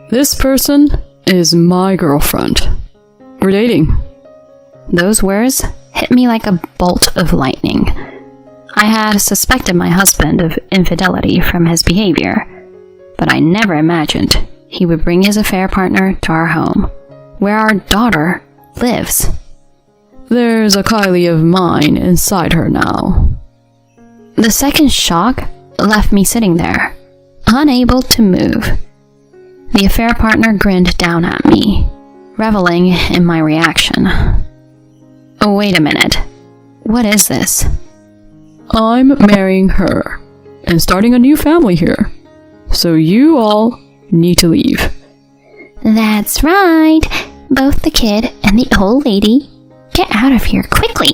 This person is my girlfriend. We're dating. Those words hit me like a bolt of lightning. I had suspected my husband of infidelity from his behavior, but I never imagined he would bring his affair partner to our home, where our daughter lives. There's a Kylie of mine inside her now. The second shock left me sitting there, unable to move. The affair partner grinned down at me, reveling in my reaction. Oh, wait a minute. What is this? I'm marrying her and starting a new family here. So you all need to leave. That's right. Both the kid and the old lady. Get out of here quickly.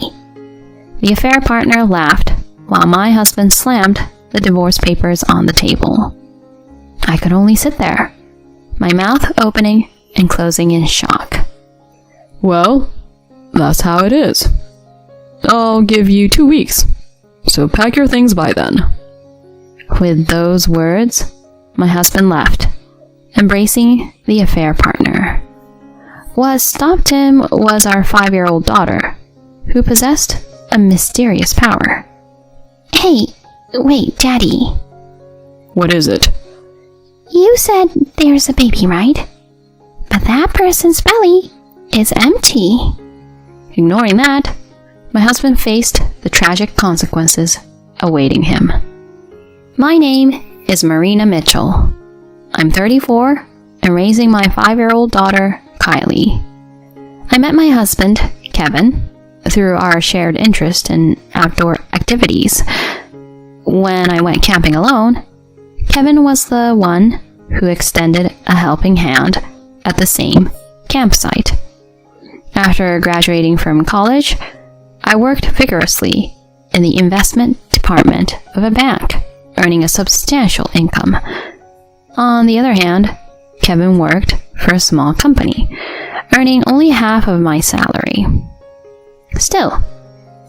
The affair partner laughed while my husband slammed the divorce papers on the table. I could only sit there, my mouth opening and closing in shock. Well, that's how it is. I'll give you 2 weeks, so pack your things by then. With those words, my husband left, embracing the affair partner. What stopped him was our 5-year-old daughter, who possessed a mysterious power. Hey, wait, Daddy. What is it? You said there's a baby, right? But that person's belly is empty. Ignoring that, my husband faced the tragic consequences awaiting him. My name is Marina Mitchell. I'm 34 and raising my 5-year-old daughter, Kylie. I met my husband, Kevin, through our shared interest in outdoor activities. When I went camping alone, Kevin was the one who extended a helping hand at the same campsite. After graduating from college, I worked vigorously in the investment department of a bank, earning a substantial income. On the other hand, Kevin worked for a small company, earning only half of my salary. Still,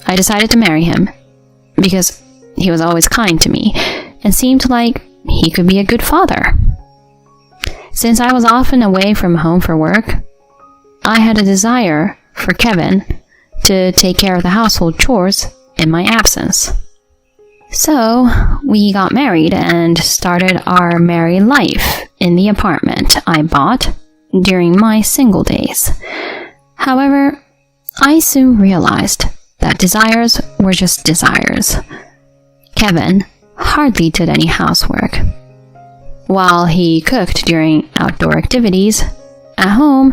I decided to marry him because he was always kind to me and seemed like he could be a good father. Since I was often away from home for work, I had a desire for Kevin to take care of the household chores in my absence. So, we got married and started our married life in the apartment I bought during my single days. However, I soon realized that desires were just desires. Kevin hardly did any housework. While he cooked during outdoor activities, at home,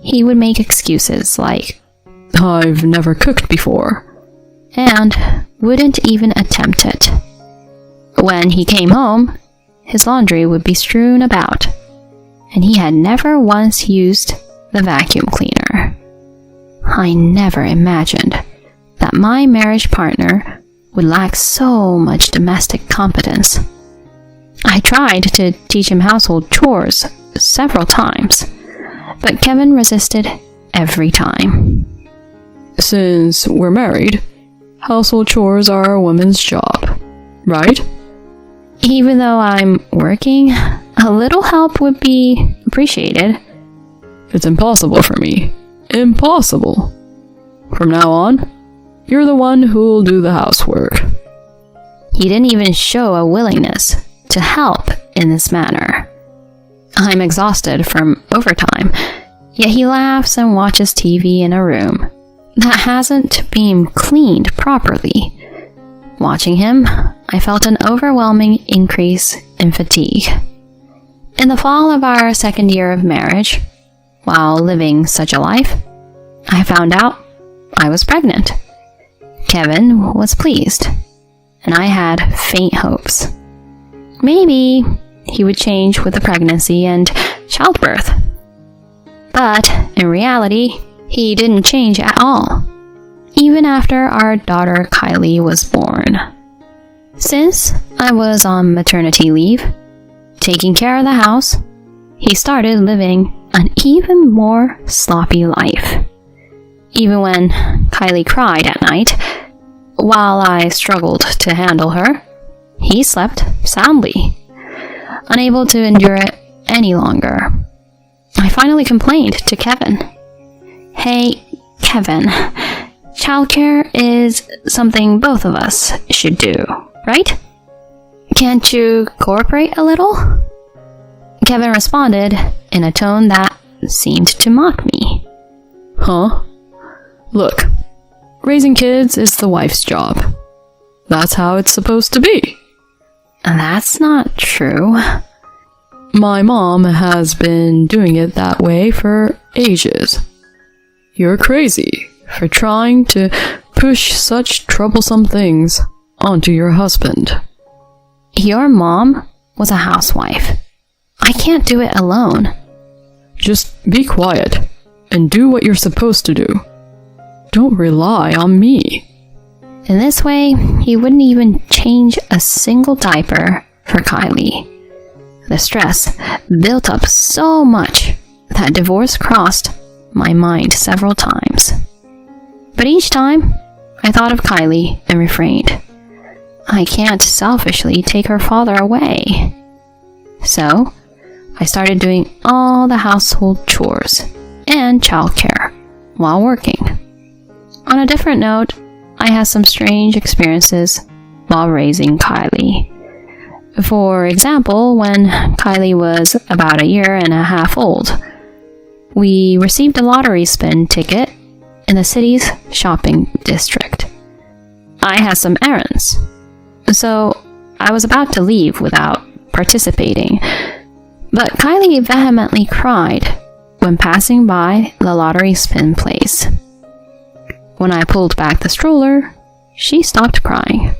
he would make excuses like, "I've never cooked before," and wouldn't even attempt it. When he came home, his laundry would be strewn about, and he had never once used the vacuum cleaner. I never imagined that my marriage partner would lack so much domestic competence. I tried to teach him household chores several times, but Kevin resisted every time. Since we're married, household chores are a woman's job, right? Even though I'm working, a little help would be appreciated. It's impossible for me. Impossible. From now on, you're the one who'll do the housework. He didn't even show a willingness to help in this manner. I'm exhausted from overtime, yet he laughs and watches TV in a room that hasn't been cleaned properly. Watching him, I felt an overwhelming increase in fatigue. In the fall of our second year of marriage, while living such a life, I found out I was pregnant. Kevin was pleased, and I had faint hopes. Maybe he would change with the pregnancy and childbirth. But in reality, he didn't change at all, even after our daughter Kylie was born. Since I was on maternity leave, taking care of the house, he started living an even more sloppy life. Even when Kylie cried at night, while I struggled to handle her, he slept soundly, unable to endure it any longer. finally complained to Kevin. Hey, Kevin, childcare is something both of us should do, right? Can't you cooperate a little? Kevin responded in a tone that seemed to mock me. Huh? Look, raising kids is the wife's job. That's how it's supposed to be. That's not true. My mom has been doing it that way for ages. You're crazy for trying to push such troublesome things onto your husband. Your mom was a housewife. I can't do it alone. Just be quiet and do what you're supposed to do. Don't rely on me. In this way, he wouldn't even change a single diaper for Kylie. The stress built up so much that divorce crossed my mind several times. But each time, I thought of Kylie and refrained. I can't selfishly take her father away. So, I started doing all the household chores and childcare while working. On a different note, I had some strange experiences while raising Kylie. For example, when Kylie was about a year and a half old, we received a lottery spin ticket in the city's shopping district. I had some errands, so I was about to leave without participating, but Kylie vehemently cried when passing by the lottery spin place. When I pulled back the stroller, she stopped crying.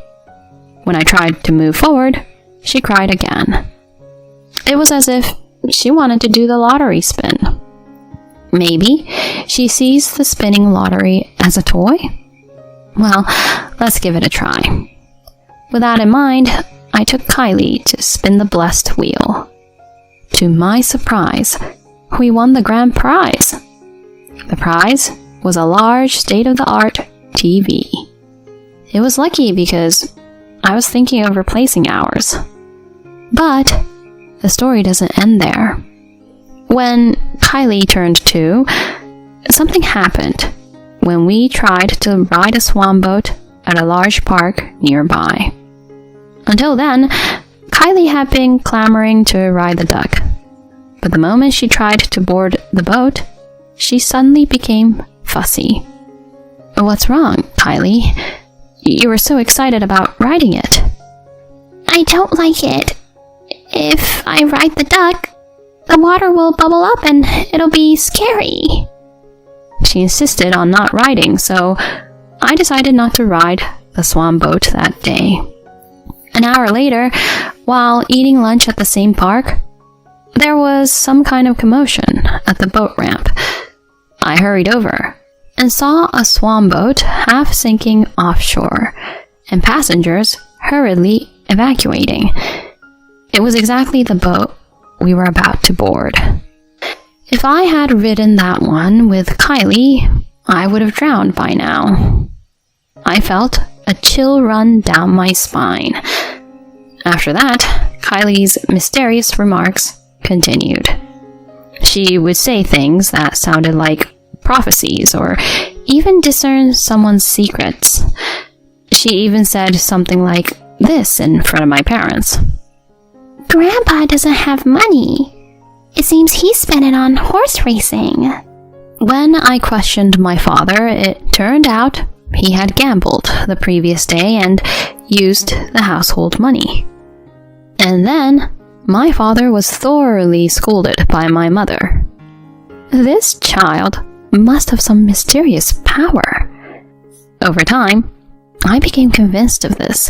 When I tried to move forward, she cried again. It was as if she wanted to do the lottery spin. Maybe she sees the spinning lottery as a toy? Well, let's give it a try. With that in mind, I took Kylie to spin the blessed wheel. To my surprise, we won the grand prize. The prize was a large state-of-the-art TV. It was lucky because I was thinking of replacing ours. But the story doesn't end there. When Kylie turned 2, something happened when we tried to ride a swan boat at a large park nearby. Until then, Kylie had been clamoring to ride the duck. But the moment she tried to board the boat, she suddenly became fussy. What's wrong, Kylie? You were so excited about riding it. I don't like it. If I ride the duck, the water will bubble up and it'll be scary. She insisted on not riding, so I decided not to ride the swan boat that day. An hour later, while eating lunch at the same park, there was some kind of commotion at the boat ramp. I hurried over and saw a swan boat half sinking offshore and passengers hurriedly evacuating. It was exactly the boat we were about to board. If I had ridden that one with Kylie, I would have drowned by now. I felt a chill run down my spine. After that, Kylie's mysterious remarks continued. She would say things that sounded like prophecies or even discern someone's secrets. She even said something like this in front of my parents. Grandpa doesn't have money. It seems he spent it on horse racing. When I questioned my father, it turned out he had gambled the previous day and used the household money. And then my father was thoroughly scolded by my mother. This child must have some mysterious power. Over time, I became convinced of this.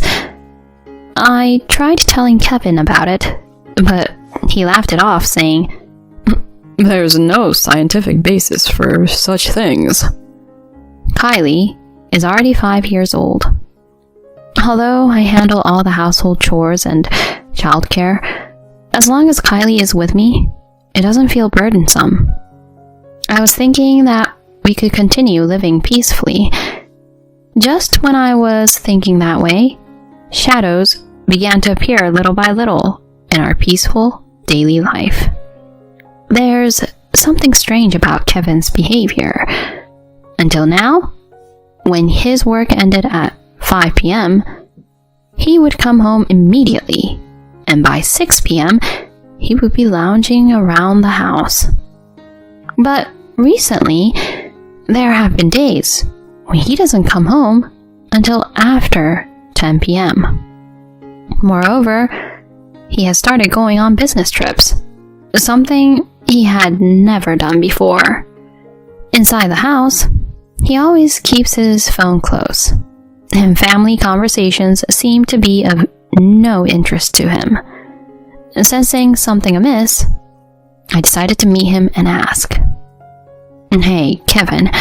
I tried telling Kevin about it, but he laughed it off, saying, There's no scientific basis for such things. Kylie is already 5 years old. Although I handle all the household chores and childcare, as long as Kylie is with me, it doesn't feel burdensome. I was thinking that we could continue living peacefully. Just when I was thinking that way, shadows began to appear little by little in our peaceful daily life. There's something strange about Kevin's behavior. Until now, when his work ended at 5 p.m., he would come home immediately, and by 6 p.m., he would be lounging around the house. But recently, there have been days when he doesn't come home until after 10 p.m. Moreover, he has started going on business trips, something he had never done before. Inside the house, he always keeps his phone close, and family conversations seem to be of no interest to him. Sensing something amiss, I decided to meet him and ask, "Hey, Kevin,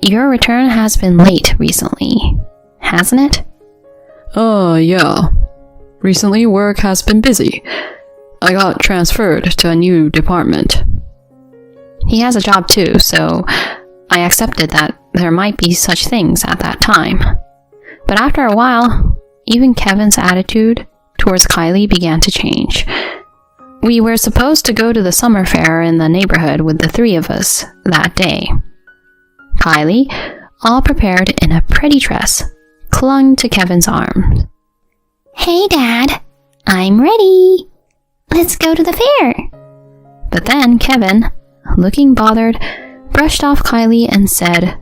your return has been late recently, hasn't it?" Yeah. Recently, work has been busy. I got transferred to a new department. He has a job too, so I accepted that there might be such things at that time. But after a while, even Kevin's attitude towards Kylie began to change. We were supposed to go to the summer fair in the neighborhood with the three of us that day. Kylie, all prepared in a pretty dress, clung to Kevin's arm. "Hey, Dad, I'm ready. Let's go to the fair." But then Kevin, looking bothered, brushed off Kylie and said,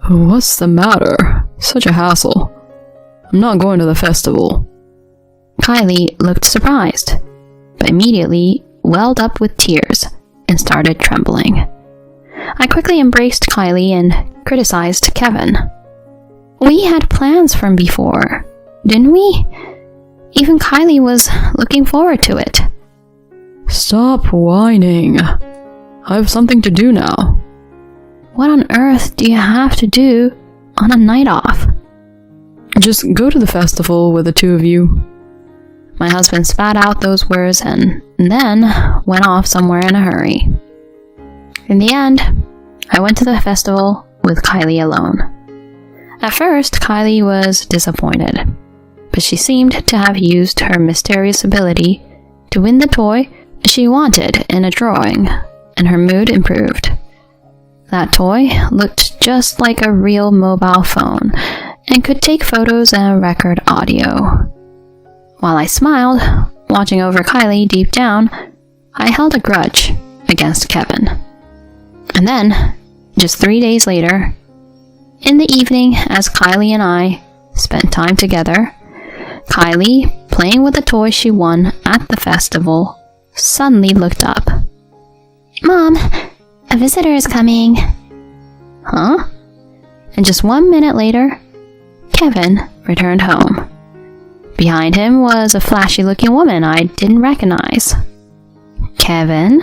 What's the matter? Such a hassle. I'm not going to the festival. Kylie looked surprised, but immediately welled up with tears and started trembling. I quickly embraced Kylie and criticized Kevin. We had plans from before, didn't we? Even Kylie was looking forward to it. Stop whining. I have something to do now. What on earth do you have to do on a night off? Just go to the festival with the two of you. My husband spat out those words and then went off somewhere in a hurry. In the end, I went to the festival with Kylie alone. At first, Kylie was disappointed, but she seemed to have used her mysterious ability to win the toy she wanted in a drawing, and her mood improved. That toy looked just like a real mobile phone and could take photos and record audio. While I smiled, watching over Kylie deep down, I held a grudge against Kevin. And then, just 3 days later, in the evening as Kylie and I spent time together, Kylie, playing with the toy she won at the festival, suddenly looked up. "Mom, a visitor is coming." "Huh?" And just 1 minute later, Kevin returned home. Behind him was a flashy-looking woman I didn't recognize. "Kevin,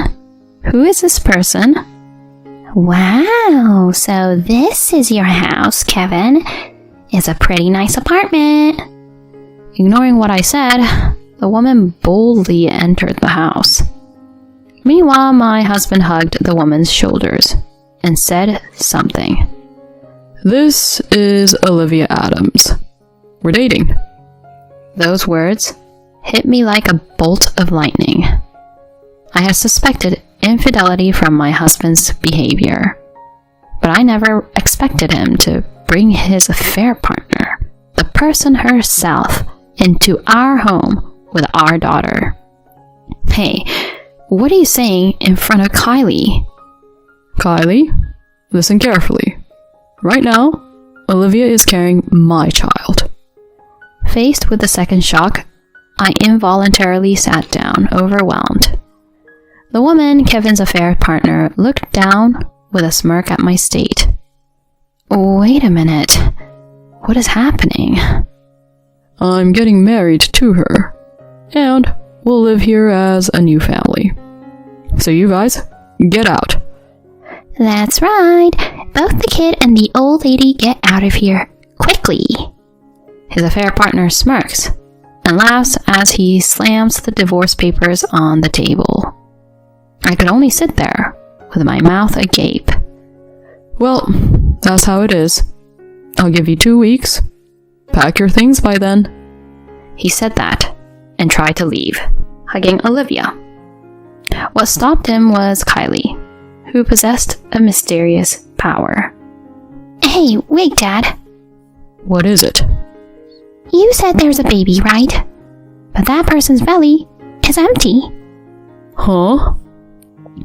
who is this person?" "Wow, so this is your house, Kevin. It's a pretty nice apartment." Ignoring what I said, the woman boldly entered the house. Meanwhile, my husband hugged the woman's shoulders and said something. This is Olivia Adams. We're dating. Those words hit me like a bolt of lightning. I had suspected infidelity from my husband's behavior, but I never expected him to bring his affair partner, the person herself, into our home with our daughter. Hey, what are you saying in front of Kylie? Kylie, listen carefully. Right now, Olivia is carrying my child. Faced with the second shock, I involuntarily sat down, overwhelmed. The woman, Kevin's affair partner, looked down with a smirk at my state. Wait a minute. What is happening? I'm getting married to her, and we'll live here as a new family. So you guys, get out. That's right. Both the kid and the old lady get out of here, quickly. His affair partner smirks and laughs as he slams the divorce papers on the table. I could only sit there with my mouth agape. Well, that's how it is. I'll give you 2 weeks. Pack your things by then. He said that and tried to leave, hugging Olivia. What stopped him was Kylie. who possessed a mysterious power. Hey, wait, Dad. What is it? You said there's a baby, right? But that person's belly is empty. Huh?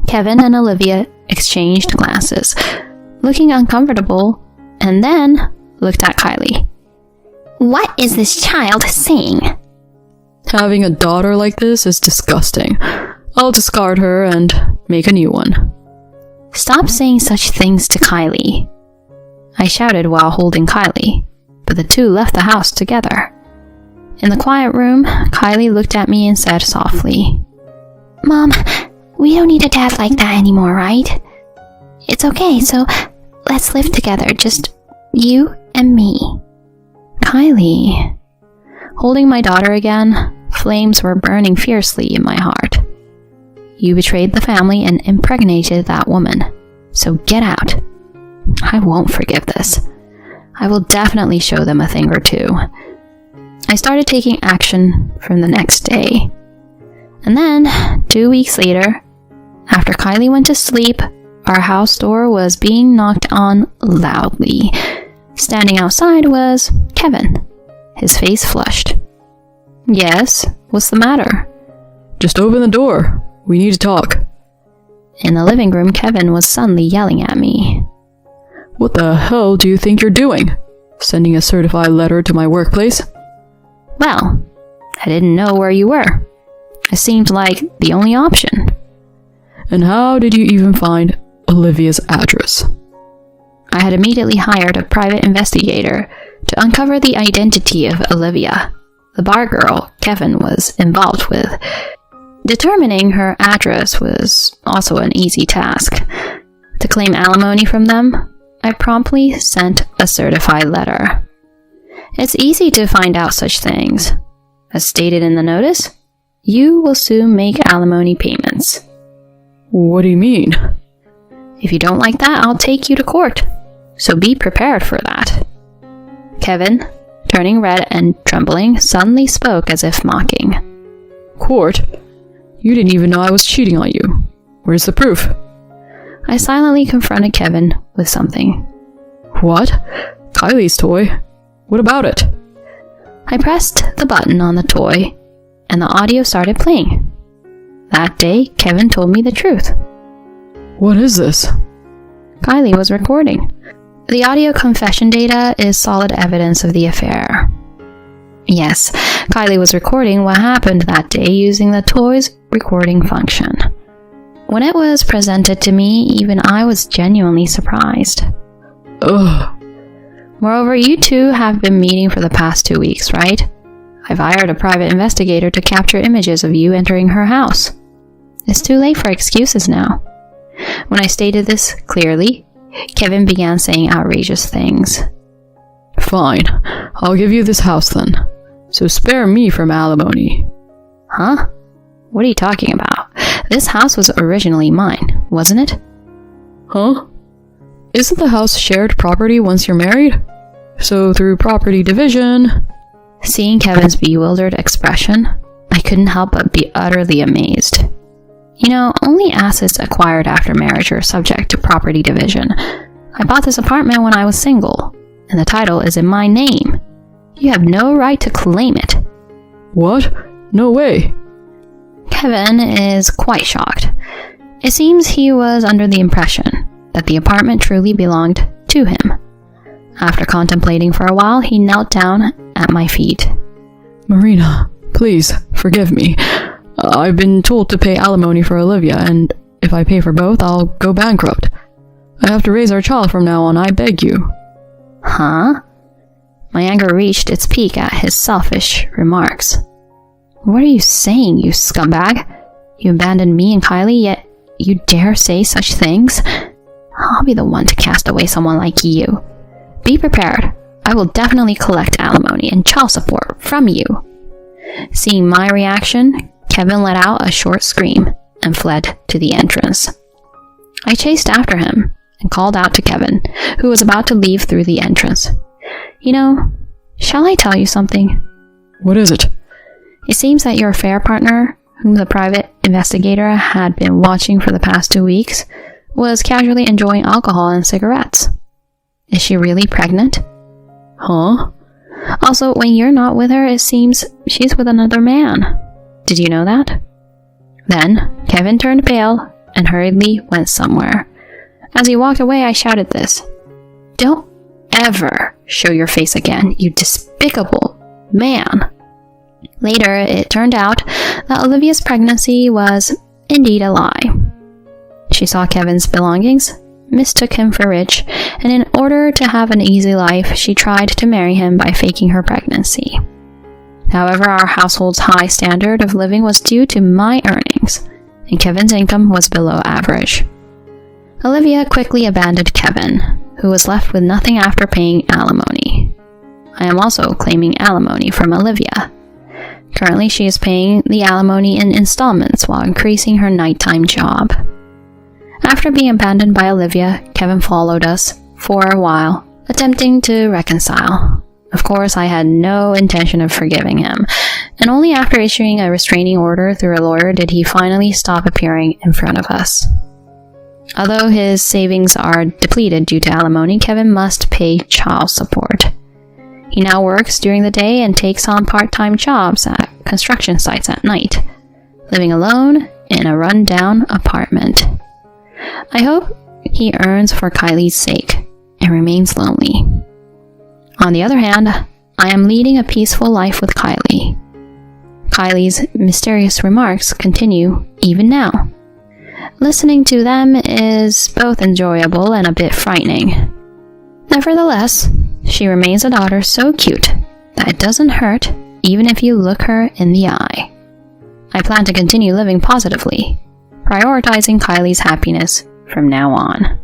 Kevin and Olivia exchanged glances, looking uncomfortable, and then looked at Kylie. What is this child saying? Having a daughter like this is disgusting. I'll discard her and make a new one. Stop saying such things to Kylie. I shouted while holding Kylie, but the two left the house together. In the quiet room, Kylie looked at me and said softly, Mom, we don't need a dad like that anymore, right? It's okay, so let's live together, just you and me. Kylie. Holding my daughter again, flames were burning fiercely in my heart. You betrayed the family and impregnated that woman, so get out. I won't forgive this. I will definitely show them a thing or two. I started taking action from the next day. And then, 2 weeks later, after Kylie went to sleep, our house door was being knocked on loudly. Standing outside was Kevin, his face flushed. Yes, what's the matter? Just open the door. We need to talk. In the living room, Kevin was suddenly yelling at me. What the hell do you think you're doing? Sending a certified letter to my workplace? Well, I didn't know where you were. It seemed like the only option. And how did you even find Olivia's address? I had immediately hired a private investigator to uncover the identity of Olivia, the bar girl Kevin was involved with. Determining her address was also an easy task. To claim alimony from them, I promptly sent a certified letter. It's easy to find out such things. As stated in the notice, you will soon make alimony payments. What do you mean? If you don't like that, I'll take you to court. So be prepared for that. Kevin, turning red and trembling, suddenly spoke as if mocking. Court? You didn't even know I was cheating on you. Where's the proof? I silently confronted Kevin with something. What? Kylie's toy? What about it? I pressed the button on the toy, and the audio started playing. That day, Kevin told me the truth. What is this? Kylie was recording. The audio confession data is solid evidence of the affair. Yes, Kylie was recording what happened that day using the toy's recording function. When it was presented to me, even I was genuinely surprised. Ugh. Moreover, you two have been meeting for the past 2 weeks, right? I've hired a private investigator to capture images of you entering her house. It's too late for excuses now. When I stated this clearly, Kevin began saying outrageous things. Fine, I'll give you this house then. So spare me from alimony. Huh? What are you talking about? This house was originally mine, wasn't it? Huh? Isn't the house shared property once you're married? So through property division... Seeing Kevin's bewildered expression, I couldn't help but be utterly amazed. You know, only assets acquired after marriage are subject to property division. I bought this apartment when I was single, and the title is in my name. You have no right to claim it. What? No way. Kevin is quite shocked. It seems he was under the impression that the apartment truly belonged to him. After contemplating for a while, he knelt down at my feet. Marina, please, forgive me. I've been told to pay alimony for Olivia, and if I pay for both, I'll go bankrupt. I have to raise our child from now on, I beg you. Huh? My anger reached its peak at his selfish remarks. What are you saying, you scumbag? You abandoned me and Kylie, yet you dare say such things? I'll be the one to cast away someone like you. Be prepared. I will definitely collect alimony and child support from you. Seeing my reaction, Kevin let out a short scream and fled to the entrance. I chased after him and called out to Kevin, who was about to leave through the entrance. You know, shall I tell you something? What is it? It seems that your affair partner, whom the private investigator had been watching for the past 2 weeks, was casually enjoying alcohol and cigarettes. Is she really pregnant? Huh? Also, when you're not with her, it seems she's with another man. Did you know that? Then, Kevin turned pale and hurriedly went somewhere. As he walked away, I shouted this. Don't ever show your face again, you despicable man. Later, it turned out that Olivia's pregnancy was indeed a lie. She saw Kevin's belongings, mistook him for rich, and in order to have an easy life, she tried to marry him by faking her pregnancy. However, our household's high standard of living was due to my earnings, and Kevin's income was below average. Olivia quickly abandoned Kevin, who was left with nothing after paying alimony. I am also claiming alimony from Olivia. Currently, she is paying the alimony in installments while increasing her nighttime job. After being abandoned by Olivia, Kevin followed us for a while, attempting to reconcile. Of course, I had no intention of forgiving him, and only after issuing a restraining order through a lawyer did he finally stop appearing in front of us. Although his savings are depleted due to alimony, Kevin must pay child support. He now works during the day and takes on part-time jobs at construction sites at night, living alone in a run-down apartment. I hope he earns for Kylie's sake and remains lonely. On the other hand, I am leading a peaceful life with Kylie. Kylie's mysterious remarks continue even now. Listening to them is both enjoyable and a bit frightening. Nevertheless, she remains a daughter so cute that it doesn't hurt even if you look her in the eye. I plan to continue living positively, prioritizing Kylie's happiness from now on.